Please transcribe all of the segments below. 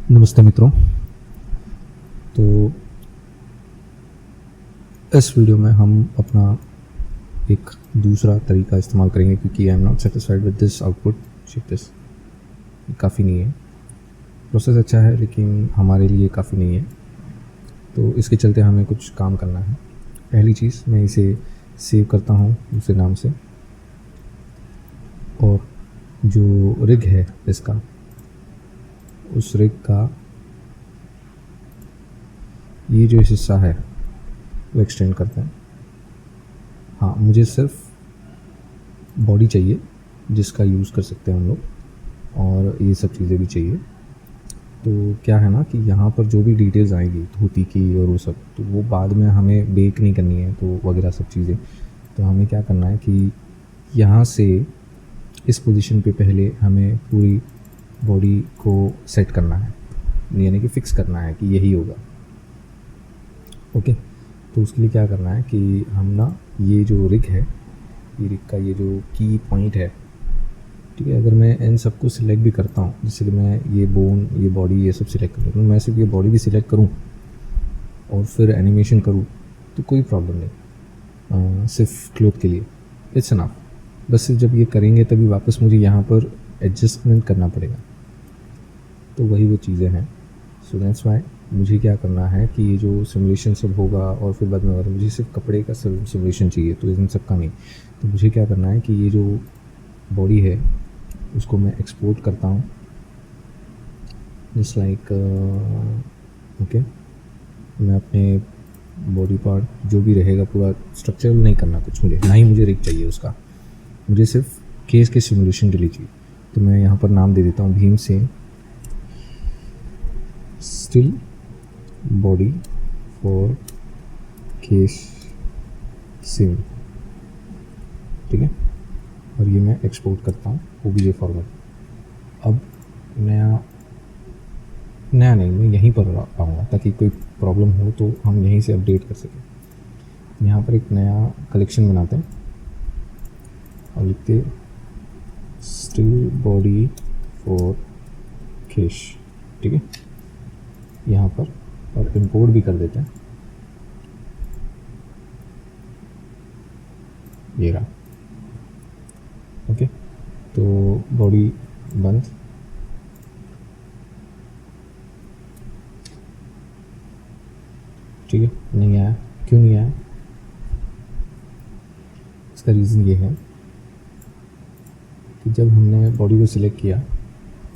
नमस्ते मित्रों। तो इस वीडियो में हम अपना एक दूसरा तरीका इस्तेमाल करेंगे क्योंकि I am not satisfied with this output. Check this, काफ़ी नहीं है। प्रोसेस अच्छा है लेकिन हमारे लिए काफ़ी नहीं है, तो इसके चलते हमें कुछ काम करना है। पहली चीज़, मैं इसे सेव करता हूँ दूसरे नाम से, और जो रिग है इसका, उस रिग का ये जो हिस्सा है वो एक्सटेंड करते हैं। हाँ, मुझे सिर्फ बॉडी चाहिए जिसका यूज़ कर सकते हैं हम लोग, और ये सब चीज़ें भी चाहिए। तो क्या है ना कि यहाँ पर जो भी डिटेल्स आएंगी धोती की और वो सब, तो वो बाद में हमें बेक नहीं करनी है तो वगैरह सब चीज़ें। तो हमें क्या करना है कि यहाँ से इस पोजीशन पे पहले हमें पूरी बॉडी को सेट करना है, यानी कि फ़िक्स करना है कि यही होगा। ओके, तो उसके लिए क्या करना है कि हम ना ये जो रिग है, ये रिग का ये जो की पॉइंट है, ठीक है, अगर मैं इन सबको सिलेक्ट भी करता हूँ, जैसे कि मैं ये बोन, ये बॉडी, ये सब सिलेक्ट करूँ, तो मैं सिर्फ ये बॉडी भी सिलेक्ट करूँ और फिर एनिमेशन करूँ तो कोई प्रॉब्लम नहीं। सिर्फ क्लोथ के लिए इट्स एनफ। बस सिर्फ जब ये करेंगे तभी वापस मुझे यहाँ पर एडजस्टमेंट करना पड़ेगा, तो वही वो चीज़ें हैं। सो दैट्स वाई मुझे क्या करना है कि ये जो सिमुलेशन सब होगा और फिर बाद में होगा, तो मुझे सिर्फ कपड़े का सिमुलेशन चाहिए, तो इन सब का नहीं। तो मुझे क्या करना है कि ये जो बॉडी है उसको मैं एक्सपोर्ट करता हूँ, जस्ट लाइक ओके। मैं अपने बॉडी पार्ट जो भी रहेगा पूरा स्ट्रक्चरल नहीं करना कुछ, मुझे ना ही मुझे रिग चाहिए उसका, मुझे सिर्फ केस के सिमुलेशन के लिए चाहिए। तो मैं यहाँ पर नाम दे देता हूँ Bhimsen still body for case SIM, ठीक है। और ये मैं एक्सपोर्ट करता हूँ OBJ फॉर्मेट। अब नया नहीं, मैं यहीं पर आऊँगा ताकि कोई प्रॉब्लम हो तो हम यहीं से अपडेट कर सकें। यहाँ पर एक नया कलेक्शन बनाते हैं और लिखते स्टिल बॉडी फॉर केश, ठीक है, यहाँ पर, और इंपोर्ट भी कर देते हैं। ये रहा, ओके। तो बॉडी बंद, ठीक है। नहीं आया, क्यों नहीं आया? इसका रीज़न ये है कि जब हमने बॉडी को सिलेक्ट किया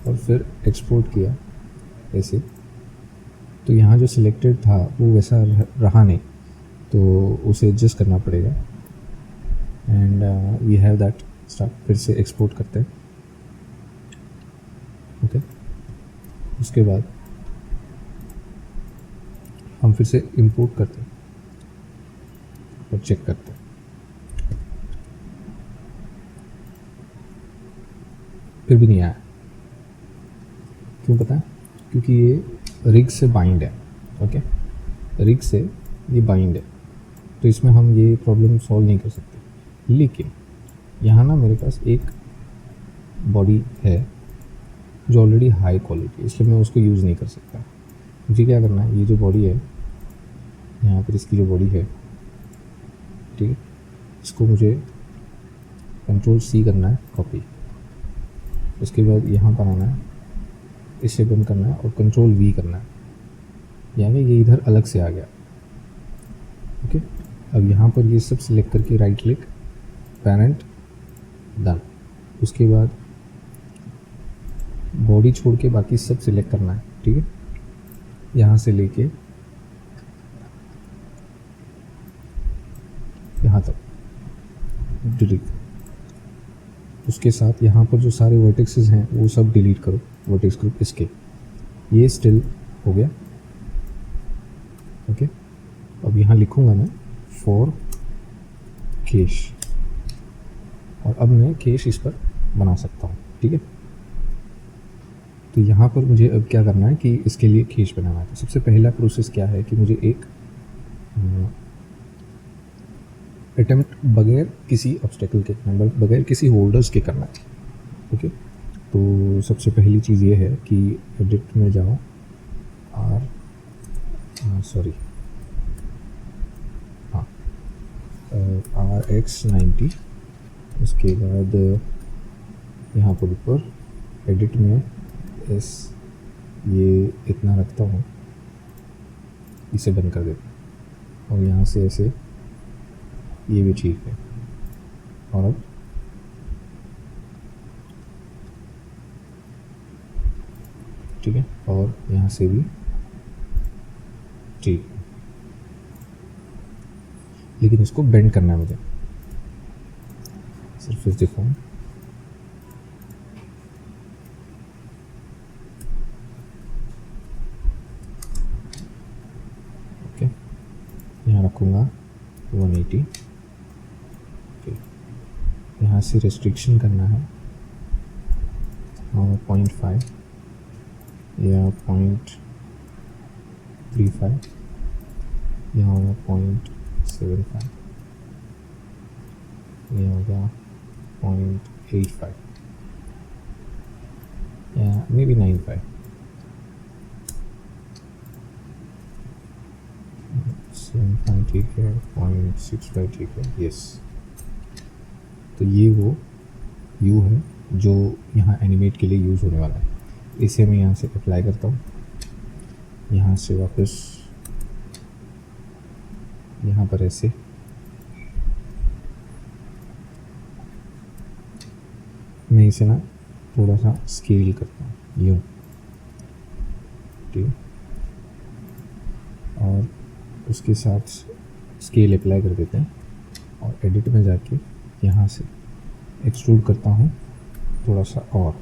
और फिर एक्सपोर्ट किया ऐसे, तो यहाँ जो सिलेक्टेड था वो वैसा रहा नहीं, तो उसे एडजस्ट करना पड़ेगा। And we have that start. फिर से एक्सपोर्ट करते हैं, ओके। उसके बाद हम फिर से इंपोर्ट करते हैं और चेक करते हैं, फिर भी नहीं आया। क्यों पता है? क्योंकि ये रिग से बाइंड है, ओके, रिग से ये बाइंड है, तो इसमें हम ये प्रॉब्लम सॉल्व नहीं कर सकते। लेकिन यहाँ ना मेरे पास एक बॉडी है जो ऑलरेडी हाई क्वालिटी है, इसलिए मैं उसको यूज़ नहीं कर सकता। मुझे क्या करना है, ये जो बॉडी है यहाँ पर, इसकी जो बॉडी है, ठीक है, इसको मुझे Ctrl+C करना है, कॉपी। उसके बाद यहाँ पर आना है, इसे बंद करना है और Ctrl+V करना है, यानी ये इधर अलग से आ गया, ओके। अब यहाँ पर ये सब सिलेक्ट करके राइट क्लिक, पैरेंट, डन। उसके बाद बॉडी छोड़ के बाकी सब सिलेक्ट करना है, ठीक है, यहाँ से लेके यहाँ तक डिलीट। उसके साथ यहाँ पर जो सारे वर्टेक्सेस हैं वो सब डिलीट करो, वर्टेक्स ग्रुप इसके, ये स्टिल हो गया, ओके। अब यहाँ लिखूँगा मैं फॉर केश, और अब मैं केश इस पर बना सकता हूँ, ठीक है। तो यहाँ पर मुझे अब क्या करना है कि इसके लिए केश बनाना है। तो सबसे पहला प्रोसेस क्या है कि मुझे एक अटेम्प्ट बगैर किसी ऑब्स्टेकल के, बगैर किसी होल्डर्स के करना है, ओके। तो सबसे पहली चीज़ ये है कि एडिट में जाओ सॉरी, हाँ, RX90। उसके बाद यहाँ पर ऊपर एडिट में ये इतना रखता हूँ, इसे बंद कर देता हूँ, और यहाँ से ऐसे ये भी ठीक है। और अब ठीक है, और यहाँ से भी ठीक है, लेकिन इसको बेंड करना है मुझे, सिर्फ इस दिखाऊँ। ओके, यहाँ रखूँगा 180। ओके, यहाँ से रेस्ट्रिक्शन करना है, और 0.5 या 0.35, यहाँ होगा 0.75, यहाँ होगा 0.85 या मे बी 95। 75 ठीक है, 0.65 ठीक है, यस। तो ये वो यू है जो यहाँ एनिमेट के लिए यूज़ होने वाला है। इसे मैं यहाँ से अप्लाई करता हूँ, यहाँ से वापस यहाँ पर ऐसे, मैं इसे ना थोड़ा सा स्केल करता हूँ यूँ, ठीक है, और उसके साथ स्केल अप्लाई कर देते हैं, और एडिट में जाके यहाँ से एक्सट्रूड करता हूँ थोड़ा सा, और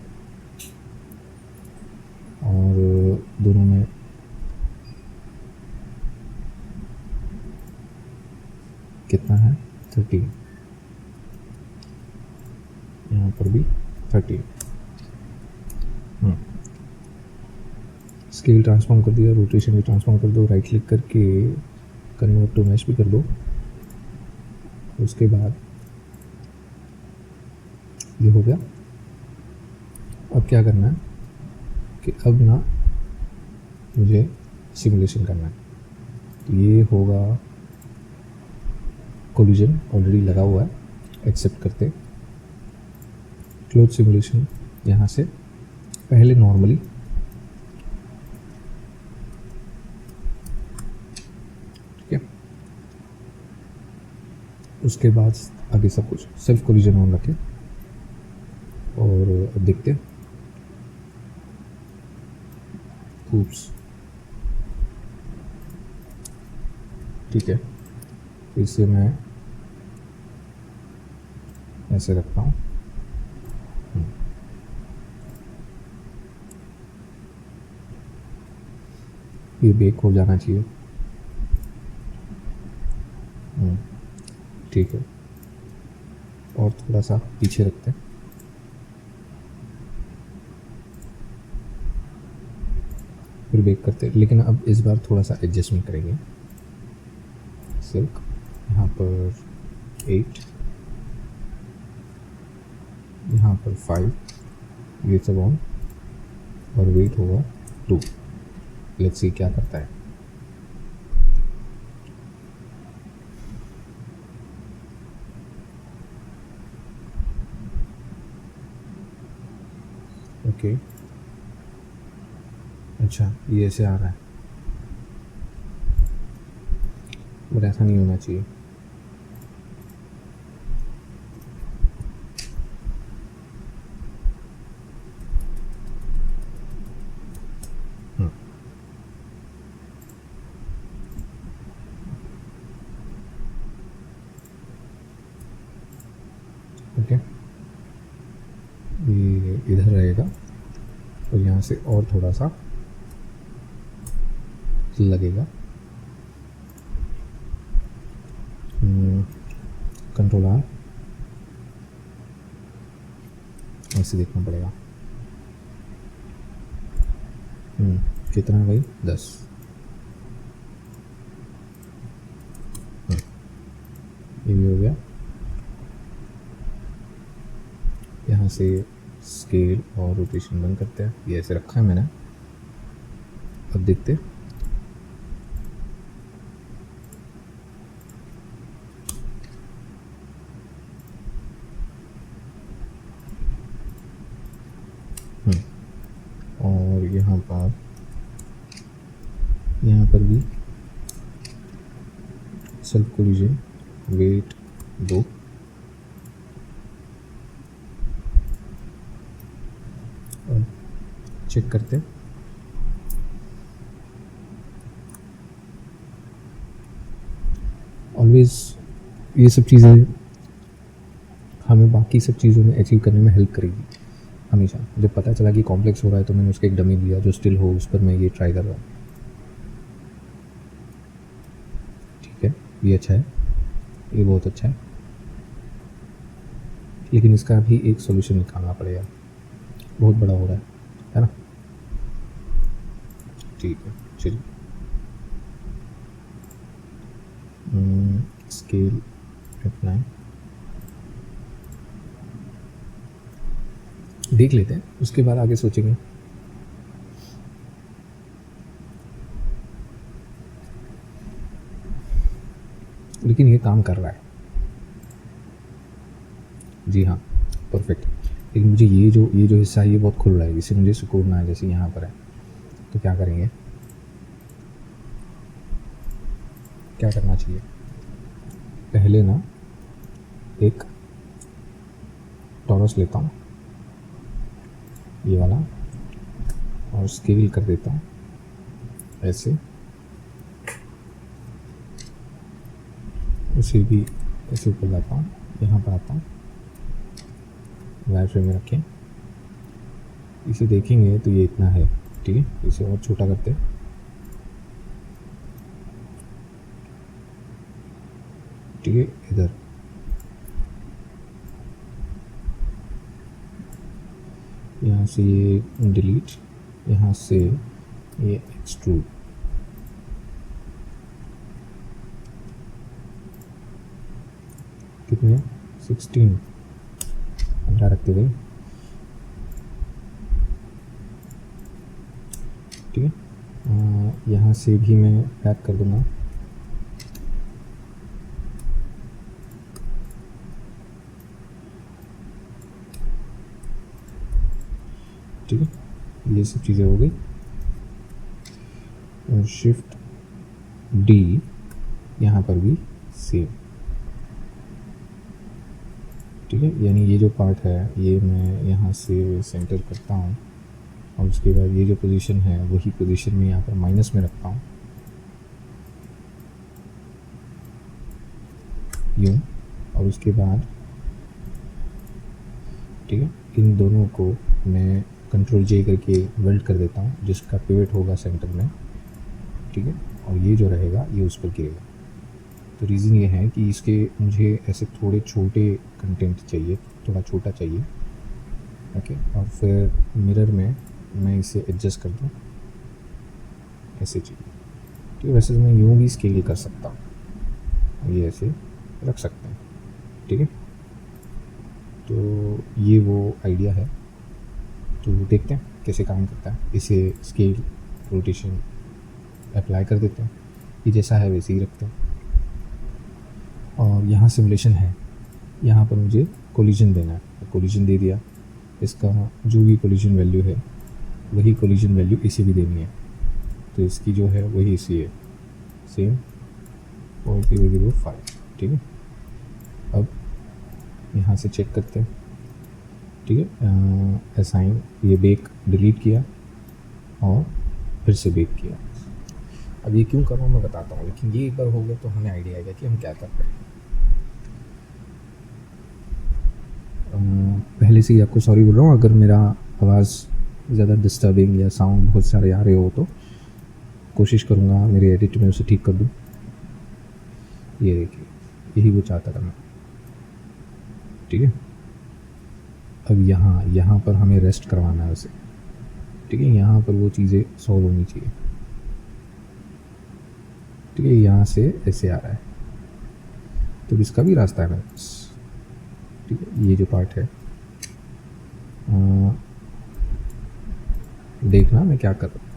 दोनों में कितना है 30, यहाँ पर भी 30। स्केल ट्रांसफॉर्म कर दिया, रोटेशन भी ट्रांसफॉर्म कर दो, राइट क्लिक करके कन्वर्ट टू मैश भी कर दो। उसके बाद ये हो गया। अब क्या करना है कि अब ना मुझे सिमुलेशन करना है, तो ये होगा कोलिजन ऑलरेडी लगा हुआ है, एक्सेप्ट करते, क्लोज सिमुलेशन। यहाँ से पहले नॉर्मली, ठीक है, उसके बाद आगे सब कुछ सेल्फ कोलिजन ऑन रखें, और अब देखते हैं। oops, ठीक है, फिर से मैं ऐसे रखता हूँ, ये बेक हो जाना चाहिए, ठीक है, और थोड़ा सा पीछे रखते हैं, फिर बेक करते हैं। लेकिन अब इस बार थोड़ा सा एडजस्टमेंट करेंगे। सिल्क यहाँ पर 8, यहाँ पर 5, ये सब ऑन, और वेट होगा 2। लेट्स सी क्या करता है। ओके, अच्छा ये ऐसे आ रहा है, बट ऐसा नहीं होना चाहिए। ओके, ये इधर रहेगा, और यहाँ से और थोड़ा सा लगेगा। कंट्रोल आर, ऐसे देखना पड़ेगा। कितना है भाई? 10। ये भी हो गया। यहाँ से स्केल और रोटेशन बंद करते हैं, ये ऐसे रखा है मैंने। अब देखते हैं। और यहाँ पर भी सेल्फ कोलिजन वेट 2, और चेक करते हैं। ऑलवेज ये सब चीज़ें हमें बाकी सब चीज़ों में अचीव करने में हेल्प करेगी हमेशा। जब पता चला कि कॉम्प्लेक्स हो रहा है तो मैंने उसका एक डमी दिया जो स्टिल हो, उस पर मैं ये ट्राई कर रहा हूँ। ठीक है, ये अच्छा है, ये बहुत अच्छा है, लेकिन इसका भी एक सोल्यूशन निकालना पड़ेगा, बहुत बड़ा हो रहा है ना। ठीक है, चलिए स्केल F9 देख लेते हैं, उसके बाद आगे सोचेंगे। लेकिन ये काम कर रहा है, जी हाँ, परफेक्ट। लेकिन मुझे ये जो हिस्सा है ये बहुत खुल रहा है, इसे मुझे सिकुड़ना है, जैसे यहाँ पर है। तो क्या करेंगे, क्या करना चाहिए, पहले ना एक टॉरस लेता हूँ ये वाला, और स्केल कर देता हूँ ऐसे, उसे भी ऐसे ऊपर लाता हूँ, यहाँ पर आता हूँ, वायर फ्रेम में रखें। इसे देखेंगे तो ये इतना है, ठीक है, इसे और छोटा करते हैं। ठीक है, इधर यहाँ से ये डिलीट, यहाँ से ये एक्सट्रूड, कितने 16 15 रखते भाई। ठीक है, यहाँ से भी मैं पैक कर दूंगा। ठीक है, ये सब चीज़ें हो गई। और शिफ्ट डी, यहाँ पर भी सेम। ठीक है, यानी ये जो पार्ट है ये मैं यहाँ से सेंटर करता हूँ, और उसके बाद ये जो पोजीशन है वही पोजीशन में यहाँ पर माइनस में रखता हूँ, यूँ। और उसके बाद ठीक है, इन दोनों को मैं कंट्रोल J करके वेल्ड कर देता हूँ, जिसका पिवट होगा सेंटर में। ठीक है, और ये जो रहेगा ये उस पर गिरेगा। तो रीज़न ये है कि इसके मुझे ऐसे थोड़े छोटे कंटेंट चाहिए, थोड़ा छोटा चाहिए। ओके, और फिर मिरर में मैं इसे एडजस्ट कर दूँ, ऐसे चाहिए। ठीक है, वैसे तो मैं यूँ भी स्केल कर सकता हूँ, ये ऐसे रख सकते हैं। ठीक है, तो ये वो आइडिया है। तो देखते हैं कैसे काम करता है। इसे स्केल रोटेशन अप्लाई कर देते हैं, ये जैसा है वैसे ही रखते हैं। और यहाँ सिमुलेशन है, यहाँ पर मुझे कोलिजन देना है, कोलिजन दे दिया। इसका जो भी कोलिजन वैल्यू है वही कोलिजन वैल्यू इसे भी देनी है। तो इसकी जो है वही इसी है, सेम 0.005। ठीक है, अब यहाँ से चेक करते हैं। ठीक है, असाइन, ये बेक डिलीट किया और फिर से बेक किया। अब ये क्यों कर रहा हूँ मैं बताता हूँ, लेकिन ये एक बार हो गया तो हमें आइडिया आएगा कि हम क्या कर रहे हैं। पहले से ही आपको सॉरी बोल रहा हूँ अगर मेरा आवाज़ ज़्यादा डिस्टर्बिंग या साउंड बहुत सारे आ रहे हो, तो कोशिश करूँगा मेरे एडिट में उसे ठीक कर दूँ। ये देखिए, यही वो चाहता था मैं। ठीक है, अब यहाँ पर हमें रेस्ट करवाना है उसे। ठीक है, यहाँ पर वो चीज़ें सॉल्व होनी चाहिए। ठीक है, यहाँ से ऐसे आ रहा है तो इसका भी रास्ता है मेरे पास। ठीक है, ये जो पार्ट है देखना मैं क्या कर रहा हूँ।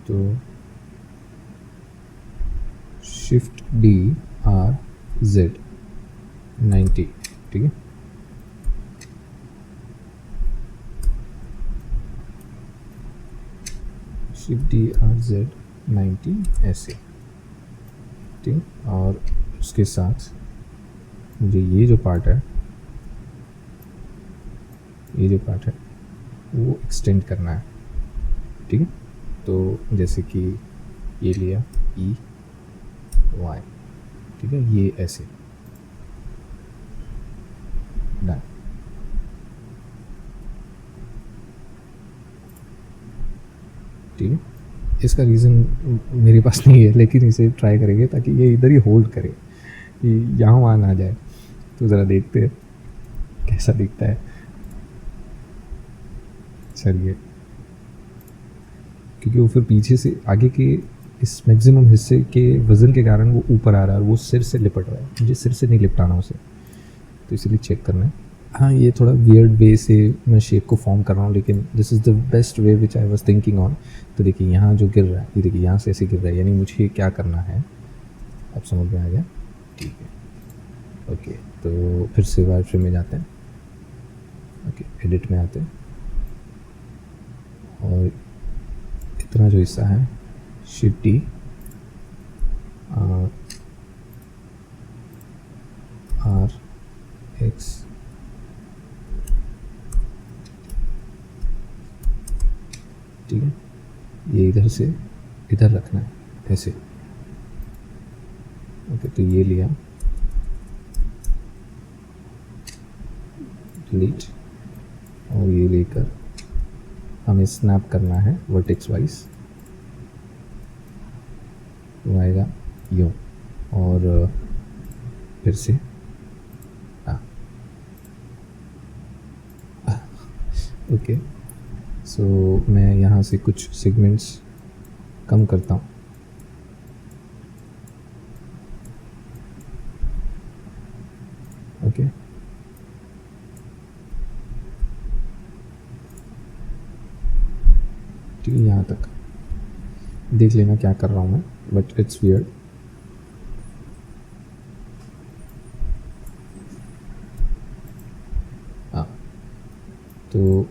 तो शिफ्ट डी आर जेड 90, ठीक है। शिफ्ट डी आर जेड 90 ऐसे, ठीक। और उसके साथ मुझे ये जो पार्ट है वो एक्सटेंड करना है, ठीक है। तो जैसे कि ये लिया ई वाई, ठीक है, ये ऐसे डन। ठीक है, इसका रीज़न मेरे पास नहीं है, लेकिन इसे ट्राई करेंगे ताकि ये इधर ही होल्ड करे, यहाँ वहाँ ना जाए। तो ज़रा देखते हैं कैसा दिखता है। चलिए, क्योंकि वो फिर पीछे से आगे के इस मैक्सिमम हिस्से के वज़न के कारण वो ऊपर आ रहा है और वो सिर से लिपट रहा है। मुझे सिर से नहीं लिपटाना उसे, तो इसलिए चेक करना है। हाँ, ये थोड़ा वियर्ड वे से मैं शेप को फॉर्म कर रहा हूँ, लेकिन this is the best way which I was thinking on. तो देखिए यहाँ जो गिर रहा है, ये देखिए यहाँ से ऐसे गिर रहा है, यानी मुझे क्या करना है, अब समझ में आ गया। ठीक है, ओके। तो फिर से वायर फ्रेम में जाते हैं, ओके, एडिट में आते हैं और इतना जो हिस्सा है शिफ्ट डी आर एक्स, ठीक है, ये इधर से इधर रखना है ऐसे, ओके। तो ये लिया, डिलीट, और ये लेकर हमें स्नैप करना है वर्टेक्स वाइज, तो आएगा यूँ, और फिर से ओके। सो मैं यहाँ से कुछ सेगमेंट्स कम करता हूँ, ओके। ठीक है, यहाँ तक देख लेना क्या कर रहा हूँ मैं, बट इट्स वियर्ड। हाँ, तो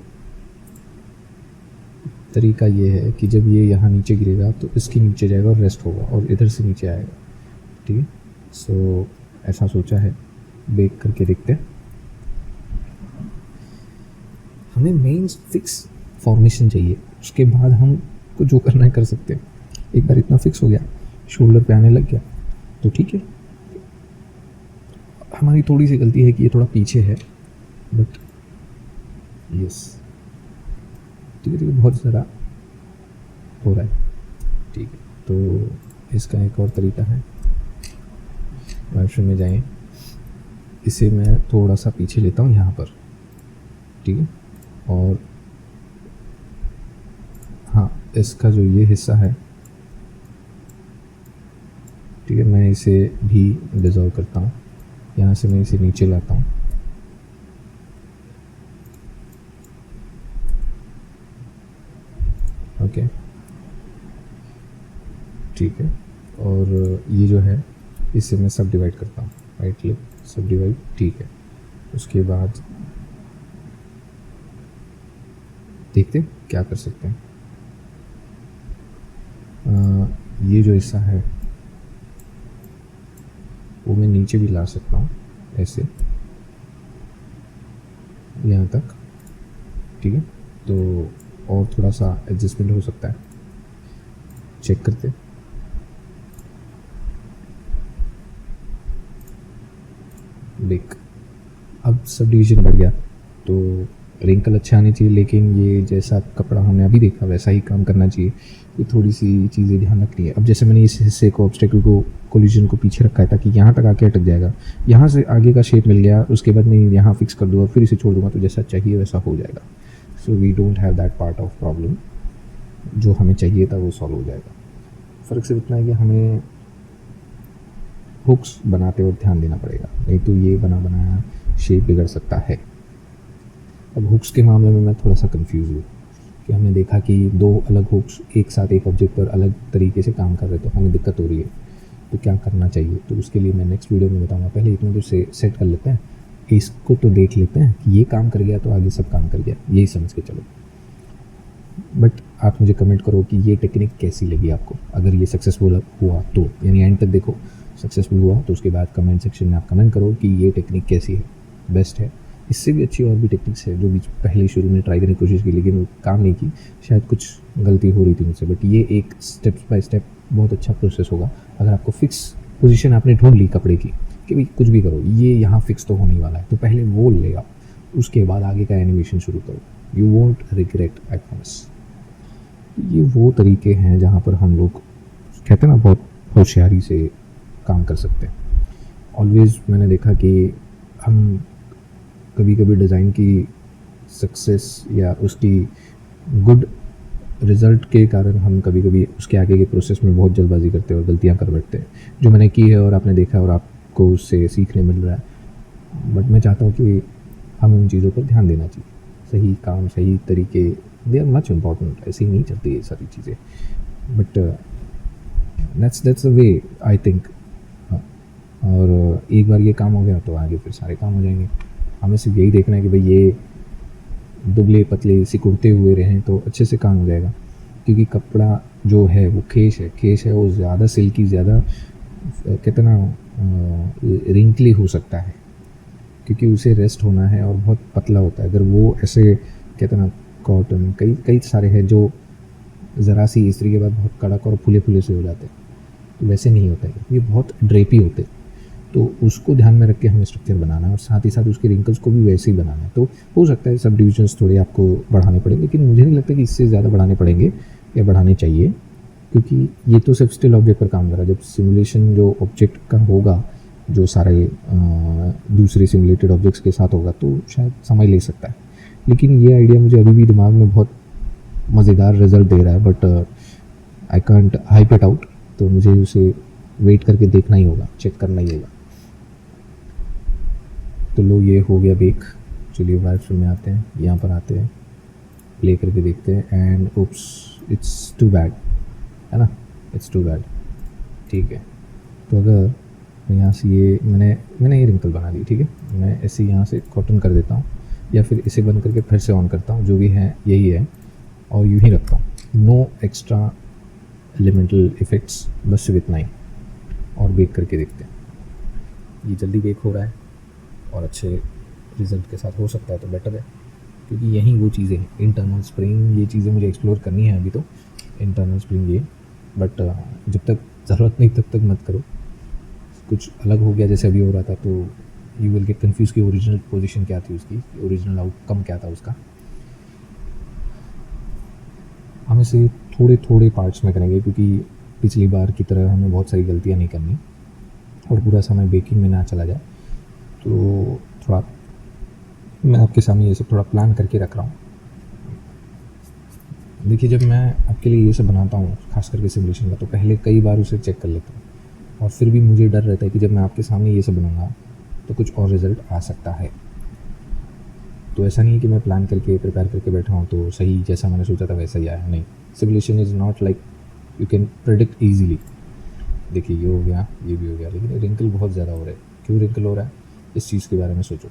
तरीका ये है कि जब ये यहाँ नीचे गिरेगा तो इसके नीचे जाएगा और रेस्ट होगा, और इधर से नीचे आएगा, ठीक है। सो ऐसा सोचा है, बेक करके देखते हैं। हमें मेन फिक्स फॉर्मेशन चाहिए, उसके बाद हम को जो करना है कर सकते हैं। एक बार इतना फिक्स हो गया, शोल्डर पे आने लग गया, तो ठीक है। हमारी थोड़ी सी गलती है कि ये थोड़ा पीछे है, बट यस, ठीक है, ठीक है, बहुत ज़्यादा हो रहा है, ठीक है। तो इसका एक और तरीका है, वर्शन में जाएं, इसे मैं थोड़ा सा पीछे लेता हूँ यहाँ पर, ठीक है। और हाँ, इसका जो ये हिस्सा है, ठीक है, मैं इसे भी डिज़ॉल्व करता हूँ, यहाँ से मैं इसे नीचे लाता हूँ, ओके, ठीक है। और ये जो है इसे मैं सब डिवाइड करता हूँ, राइट क्लिक, सब डिवाइड, ठीक है। उसके बाद देखते हैं क्या कर सकते हैं। ये जो हिस्सा है वो मैं नीचे भी ला सकता हूँ ऐसे, यहाँ तक, ठीक है। तो और थोड़ा सा एडजस्टमेंट हो सकता है, चेक करते हैं। देख, अब सब डिवीजन बढ़ गया, तो रिंकल अच्छा आनी चाहिए, लेकिन ये जैसा कपड़ा हमने अभी देखा वैसा ही काम करना चाहिए। ये थोड़ी सी चीज़ें ध्यान रखनी है। अब जैसे मैंने इस हिस्से को, ऑब्स्टेकल को, कोलिजन को पीछे रखा है ताकि यहाँ तक आके अटक जाएगा, यहाँ से आगे का शेप मिल गया, उसके बाद मैं यहाँ फिक्स कर दूँगा, फिर इसे छोड़ दूँगा, तो जैसा चाहिए वैसा हो जाएगा। So we don't have that part of problem, जो हमें चाहिए था वो सॉल्व हो जाएगा। फ़र्क सिर्फ इतना है कि हमें हुक्स बनाते वक्त ध्यान देना पड़ेगा, नहीं तो ये बना बनाया शेप बिगड़ सकता है। अब हुक्स के मामले में मैं थोड़ा सा कंफ्यूज हूँ, कि हमने देखा कि दो अलग हुक्स एक साथ एक ऑब्जेक्ट पर अलग तरीके से काम कर रहे, तो हमें दिक्कत हो रही है, तो क्या करना चाहिए। तो उसके लिए मैं नेक्स्ट वीडियो में बताऊँगा। पहले इतना तो सेट कर लेते हैं, इसको तो देख लेते हैं कि ये काम कर गया तो आगे सब काम कर गया, यही समझ के चलो। बट आप मुझे कमेंट करो कि ये टेक्निक कैसी लगी आपको। अगर ये सक्सेसफुल हुआ तो, यानी एंड तक देखो, सक्सेसफुल हुआ तो उसके बाद कमेंट सेक्शन में आप कमेंट करो कि ये टेक्निक कैसी है, बेस्ट है। इससे भी अच्छी और भी टेक्निक्स है जो भी पहले शुरू में ट्राई करने की कोशिश की, लेकिन वो काम नहीं की, शायद कुछ गलती हो रही थी मुझसे। बट ये एक स्टेप बाय स्टेप बहुत अच्छा प्रोसेस होगा। अगर आपको फिक्स पोजीशन आपने ढूंढ ली कपड़े की कि भाई कुछ भी करो, ये यहाँ फिक्स तो होने वाला है, तो पहले वो ले आओ, उसके बाद आगे का एनिमेशन शुरू करो। You won't regret, I promise. ये वो तरीके हैं जहाँ पर हम लोग कहते हैं ना बहुत होशियारी से काम कर सकते हैं। ऑलवेज़ मैंने देखा कि हम कभी कभी डिज़ाइन की सक्सेस या उसकी गुड रिज़ल्ट के कारण हम कभी कभी उसके आगे के प्रोसेस में बहुत जल्दबाजी करते हैं और गलतियाँ कर बैठते हैं, जो मैंने की है और आपने देखा और आपको उससे सीखने मिल रहा है। बट मैं चाहता हूँ कि हमें उन चीज़ों पर ध्यान देना चाहिए। सही काम, सही तरीके, दे आर मच इम्पॉर्टेंट। ऐसे ही नहीं चलती ये सारी चीज़ें, but that's the way I think. और एक बार ये काम हो गया तो आगे फिर सारे काम हो जाएंगे। हमें सिर्फ यही देखना है कि भाई ये दुबले पतले सिकुड़ते हुए रहें तो अच्छे से काम हो जाएगा। क्योंकि कपड़ा जो है वो खेश है, वो ज़्यादा सिल्की, ज़्यादा कहते ना रिंकली हो सकता है, क्योंकि उसे रेस्ट होना है और बहुत पतला होता है। अगर वो ऐसे कहते ना कॉटन, कई सारे हैं जो ज़रा सी इस्त्री के बाद बहुत कड़क और फूले फूले से हो जाते हैं, तो वैसे नहीं होता है, ये बहुत ड्रेपी होते। तो उसको ध्यान में रख के हमें स्ट्रक्चर बनाना है और साथ ही साथ उसके रिंकल्स को भी वैसे ही बनाना है। तो हो सकता है सब डिविजन्स थोड़े आपको बढ़ाने पड़ेंगे, लेकिन मुझे नहीं लगता कि इससे ज़्यादा बढ़ाने पड़ेंगे या बढ़ाने चाहिए, क्योंकि ये तो सिर्फ स्टिल ऑब्जेक्ट पर काम कर रहा है। जब सिमुलेशन जो ऑब्जेक्ट का होगा, जो सारे दूसरे सिमुलेटेड ऑब्जेक्ट्स के साथ होगा, तो शायद समय ले सकता है। लेकिन ये आइडिया मुझे अभी भी दिमाग में बहुत मज़ेदार रिजल्ट दे रहा है, but I can't hype it out. तो मुझे उसे वेट करके देखना ही होगा, चेक करना ही होगा। तो लो, ये हो गया बेक। चलिए वायर फ्रेम में आते हैं, यहाँ पर आते हैं, प्ले करके देखते हैं। And oops, it's too bad, है ना, इट्स टू बैड। ठीक है, तो अगर यहाँ से ये मैंने ये रिंकल बना दी, ठीक है, मैं ऐसे यहाँ से कॉटन कर देता हूँ, या फिर इसे बंद करके फिर से ऑन करता हूँ, जो भी है यही है, और यूँ ही रखता हूँ। नो एक्स्ट्रा एलिमेंटल इफ़ेक्ट्स, बस सिर्फ इतना ही। और बेक करके देखते हैं। ये जल्दी बेक हो रहा है और अच्छे रिजल्ट के साथ हो सकता है, तो बेटर है, क्योंकि यही वो चीज़ें हैं। इंटरनल स्प्रिंग, ये चीज़ें मुझे एक्सप्लोर करनी है अभी, तो इंटरनल स्प्रिंग ये, बट जब तक ज़रूरत नहीं तब तक मत करो। कुछ अलग हो गया जैसे अभी हो रहा था, तो यू विल गेट कन्फ्यूज़ कि ओरिजिनल पोजीशन क्या थी उसकी, ओरिजिनल आउटकम क्या था उसका। हम इसे थोड़े थोड़े पार्ट्स में करेंगे, क्योंकि पिछली बार की तरह हमें बहुत सारी गलतियाँ नहीं करनी और पूरा समय बेकिंग में ना चला जाए। तो थोड़ा मैं आपके सामने ये सब थोड़ा प्लान करके रख रहा हूँ। देखिए, जब मैं आपके लिए ये सब बनाता हूँ, खास करके सिमुलेशन का, तो पहले कई बार उसे चेक कर लेता हूँ, और फिर भी मुझे डर रहता है कि जब मैं आपके सामने ये सब बनाऊँगा तो कुछ और रिज़ल्ट आ सकता है। तो ऐसा नहीं है कि मैं प्लान करके प्रिपेयर करके बैठा हूँ तो सही जैसा मैंने सोचा था वैसा ही आया, नहीं। Simulation is not like you can predict easily. देखिए, ये हो गया, ये भी हो गया, लेकिन रिंकल बहुत ज़्यादा हो रहा है। क्यों रिंकल हो रहा है, इस चीज़ के बारे में सोचो,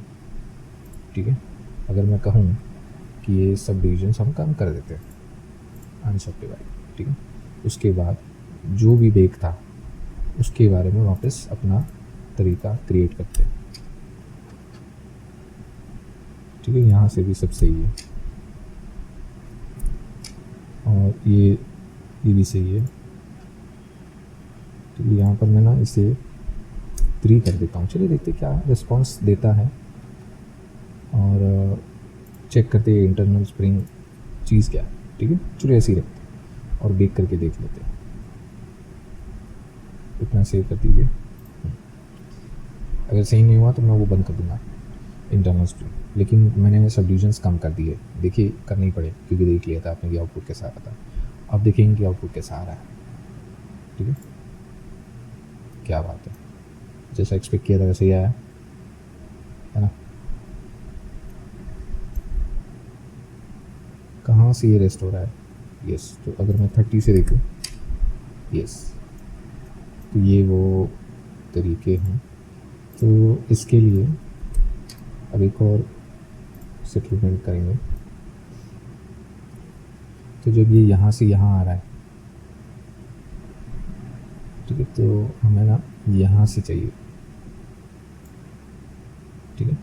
ठीक है। अगर मैं कहूँ कि ये सब डिविजन्स हम कम कर देते हैं, अनसब्डिवाइड, ठीक है, उसके बाद जो भी बेक था उसके बारे में वापस अपना तरीका क्रिएट करते हैं, ठीक है। यहाँ से भी सब सही है, और ये भी सही है, तो यहाँ पर मैं ना इसे 3 कर देता हूँ। चलिए देखते क्या रिस्पॉन्स देता है, और चेक करते हैं इंटरनल स्प्रिंग चीज़ क्या है, ठीक है। चलिए ऐसे ही रखते हैं और बेक करके देख लेते हैं। इतना सेव कर दीजिए। अगर सही नहीं हुआ तो मैं वो बंद कर दूँगा इंटरनल स्प्रिंग, लेकिन मैंने सब डिविजन्स कम कर दिए। देखिए, करना ही पड़े, क्योंकि देख लिया था आपने कि आउटपुट कैसा आ रहा था। अब देखेंगे कि आउटपुट कैसा आ रहा है, ठीक है। क्या बात है, जैसा एक्सपेक्ट किया था वैसे ही आया, है ना। कहाँ यहाँ से ये रेस्ट हो रहा है। यस, तो अगर मैं 30 से देखूँ, यस, तो ये वो तरीके हैं। तो इसके लिए अब एक और सेटलमेंट करेंगे। तो जब ये यहाँ से यहाँ आ रहा है, ठीक है, तो हमें ना यहाँ से चाहिए, ठीक है,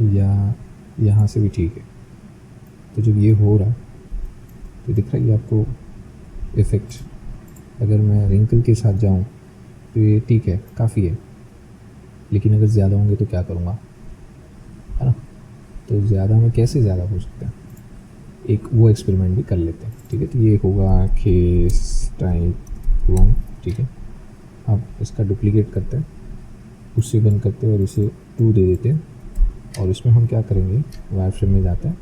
या यहाँ से भी ठीक है। तो जब ये हो रहा है तो दिख रहा है आपको इफ़ेक्ट। अगर मैं रिंकल के साथ जाऊँ तो ये ठीक है, काफ़ी है, लेकिन अगर ज़्यादा होंगे तो क्या करूँगा, है ना। तो ज़्यादा में कैसे ज़्यादा हो सकता है, एक वो एक्सपेरिमेंट भी कर लेते हैं, ठीक है। तो ये होगा केस टाइप 1, ठीक है। अब इसका डुप्लीकेट करते हैं, उससे बंद करते हैं और इसे 2 दे देते हैं। और इसमें हम क्या करेंगे, वायर फ्रेम में जाते हैं,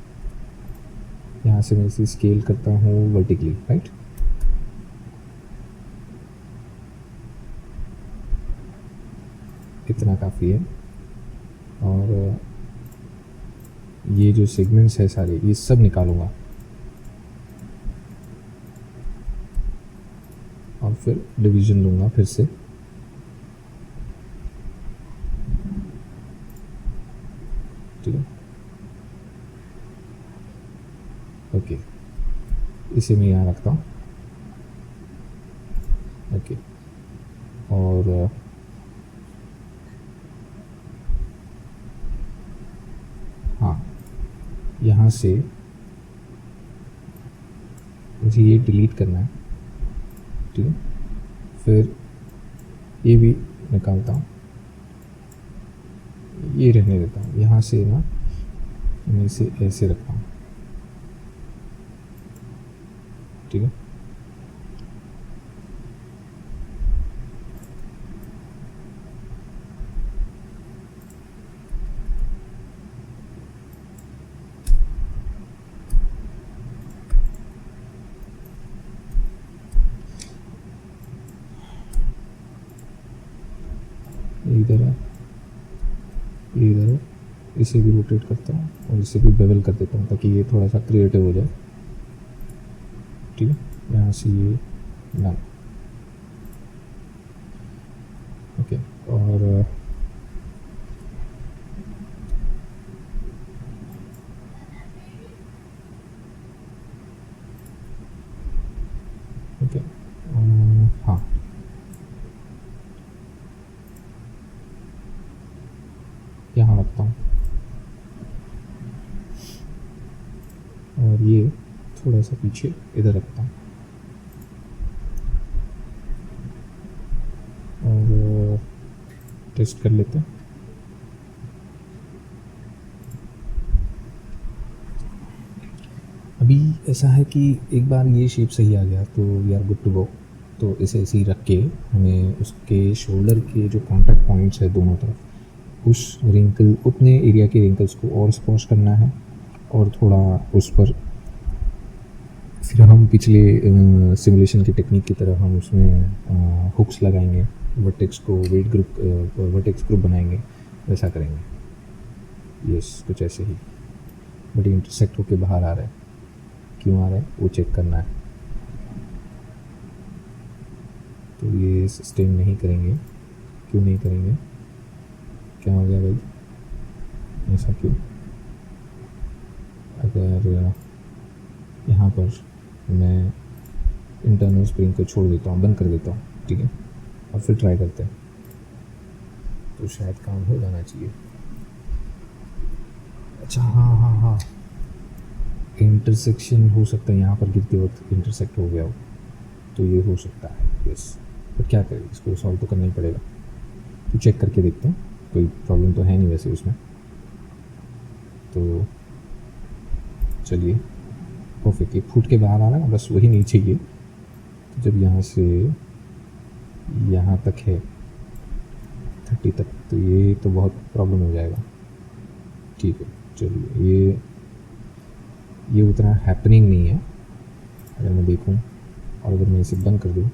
यहाँ से मैं इसे स्केल करता हूँ वर्टिकली, राइट। इतना काफ़ी है। और ये जो सेगमेंट्स है सारे, ये सब निकालूंगा और फिर डिवीजन लूँगा फिर से, ठीक है। ओके, इसे मैं यहाँ रखता हूँ, ओके। और हाँ, यहाँ से मुझे ये डिलीट करना है, ठीक है। फिर ये भी निकालता हूँ, ये रहने देता हूँ। यहाँ से ना मैं इसे ऐसे रखता हूँ, ठीक है। इधर है, ये इधर है, इसे भी रोटेट करता हूँ और इसे भी बेवल कर देता हूँ ताकि ये थोड़ा सा क्रिएटिव हो जाए, ठीक है। यहाँ से ये ना, ओके। और ओके, हाँ, यहाँ रखता हूँ और ये थोड़ा सा पीछे इधर रखता हूँ और टेस्ट कर लेते हैं। अभी ऐसा है कि एक बार ये शेप सही आ गया तो we are good to go. तो इसे ऐसे ही रख के हमें उसके शोल्डर के जो कॉन्टैक्ट पॉइंट्स है दोनों तरफ, उस रिंकल, उतने एरिया के रिंकल्स को और स्क्वॉश करना है और थोड़ा उस पर फिर हम पिछले सिमुलेशन की टेक्निक की तरह हम उसमें हुक्स लगाएंगे, वर्टेक्स को वेट ग्रुप, वर्टेक्स ग्रुप बनाएंगे, वैसा करेंगे। यस, कुछ ऐसे ही। बट इंटरसेक्ट होके बाहर आ रहा है, क्यों आ रहा है वो चेक करना है। तो ये सस्टेन नहीं करेंगे, क्यों नहीं करेंगे, क्या हो गया भाई, ऐसा क्यों। अगर यहाँ पर मैं इंटरनल स्प्रिंग को छोड़ देता हूँ, बंद कर देता हूँ, ठीक है, और फिर ट्राई करते हैं, तो शायद काम हो जाना चाहिए। अच्छा, हाँ हाँ हाँ, इंटरसेक्शन हो सकता है, यहाँ पर गिरते वक्त इंटरसेक्ट हो गया हो, तो ये हो सकता है। यस, पर क्या करें, इसको सॉल्व तो करना ही पड़ेगा। तो चेक करके देखते हैं, कोई प्रॉब्लम तो है नहीं वैसे उसमें। तो चलिए, परफेक्ट, एक फुट के बाहर आ रहा है, बस वही नहीं चाहिए। तो जब यहाँ से यहाँ तक है 30 तक, तो ये तो बहुत प्रॉब्लम हो जाएगा। ठीक है, चलिए, ये उतना हैपनिंग नहीं है अगर मैं देखूं, और अगर मैं इसे बंद कर दूं,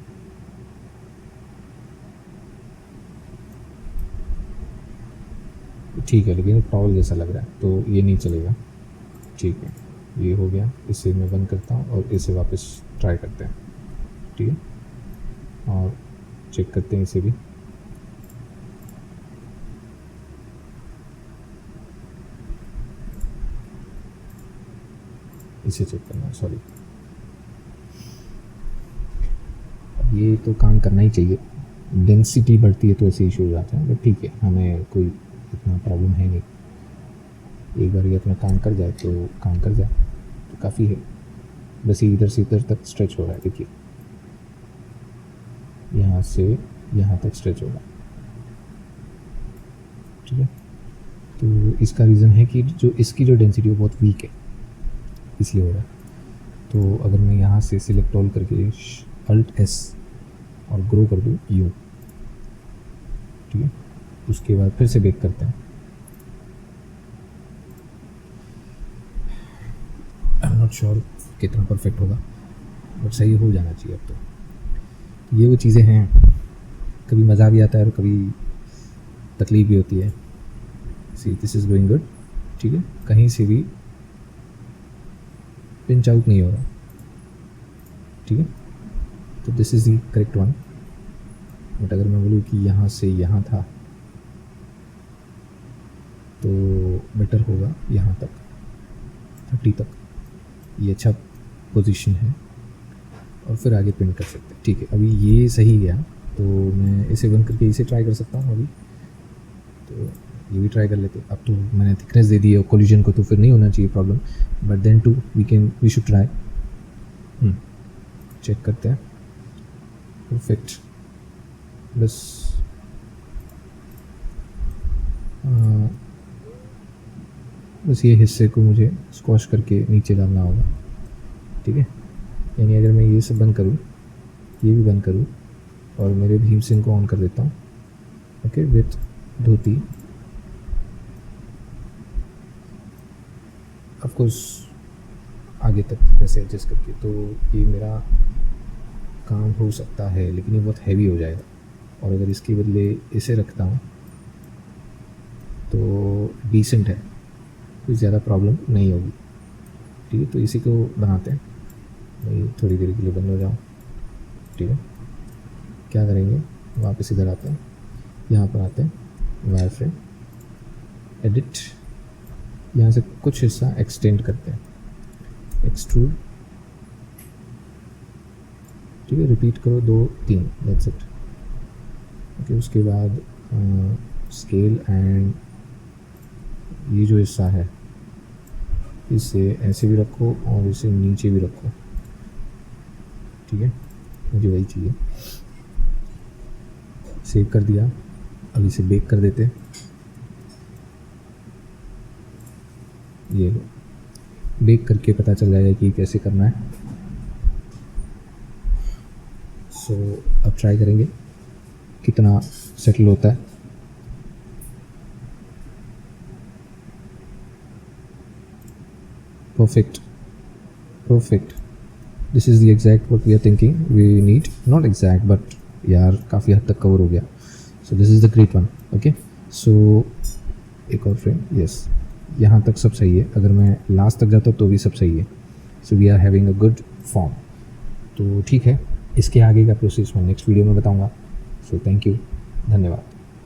ठीक है, लेकिन टॉवल जैसा लग रहा है तो ये नहीं चलेगा। ठीक है, ये हो गया, इसे मैं बंद करता हूँ और इसे वापस ट्राई करते हैं। ठीक है, और चेक करते हैं इसे भी। इसे चेक करना है, सॉरी। ये तो काम करना ही चाहिए, डेंसिटी बढ़ती है तो ऐसे इशू हो जाते हैं, बट ठीक है, हमें कोई इतना प्रॉब्लम है नहीं। एक बार ये अपना काम कर जाए तो काम कर जाए तो काफ़ी है। बस ये इधर से इधर तक स्ट्रेच हो रहा है, देखिए यहाँ से यहाँ तक स्ट्रेच हो रहा है। ठीक है, तो इसका रीज़न है कि जो इसकी जो डेंसिटी है बहुत वीक है, इसलिए हो रहा है। तो अगर मैं यहाँ से सिलेक्ट ऑल करके Alt S और ग्रो कर दूँ U, ठीक है, उसके बाद फिर से बेक करते हैं। आई एम नॉट श्योर कितना परफेक्ट होगा, बट सही हो जाना चाहिए अब तो। ये वो चीज़ें हैं, कभी मज़ा भी आता है और कभी तकलीफ भी होती है। See this is going good. ठीक है, कहीं से भी पिंच आउट नहीं हो रहा। ठीक है, तो this is the correct one. But अगर मैं बोलूँ कि यहाँ से यहाँ था तो बेटर होगा यहाँ तक, 30 तक, ये अच्छा पोजीशन है, और फिर आगे प्रिंट कर सकते हैं। ठीक है, अभी ये सही गया तो मैं इसे बंद करके इसे ट्राई कर सकता हूँ अभी। तो ये भी ट्राई कर लेते। अब तो मैंने थिकनेस दे दी है कोलिजन को, तो फिर नहीं होना चाहिए problem, but then too we should try. Check करते हैं, परफेक्ट। बस बस ये हिस्से को मुझे स्क्वॉश करके नीचे डालना होगा। ठीक है, यानी अगर मैं ये सब बंद करूँ, ये भी बंद करूँ और मेरे भीम सिंह को ऑन कर देता हूँ, ओके, विथ धोती, ऑफकोर्स आगे तक वैसे एडजस्ट करके, तो ये मेरा काम हो सकता है, लेकिन ये बहुत हैवी हो जाएगा। और अगर इसके बदले इसे रखता हूँ तो डिसेंट है, कोई ज़्यादा प्रॉब्लम नहीं होगी। ठीक है, तो इसी को बनाते हैं। मैं थोड़ी देर के लिए बंद हो जाऊँ। ठीक है, क्या करेंगे, वापस इधर आते हैं, यहाँ पर आते हैं, वायर फ्रेम, एडिट, यहाँ से कुछ हिस्सा एक्सटेंड करते हैं, एक्सट्रूड। ठीक है, रिपीट करो 2 3, दैट्स इट। ओके, उसके बाद स्केल एंड ये जो हिस्सा है इसे ऐसे भी रखो और इसे नीचे भी रखो। ठीक है, मुझे वही चाहिए। सेव कर दिया, अब इसे बेक कर देते। ये बेक करके पता चल जाएगा कि कैसे करना है। सो अब ट्राई करेंगे कितना सेटल होता है। Perfect, perfect, this is the exact what we are thinking we need, not exact but यार काफ़ी हद तक कवर हो गया। So this is the great one. Okay, so एक और फ्रेम, यस, यहाँ तक सब सही है। अगर मैं लास्ट तक जाता तो भी सब सही है। So we are having a good form. तो ठीक है, इसके आगे का प्रोसेस मैं नेक्स्ट वीडियो में बताऊँगा। सो थैंक यू, धन्यवाद।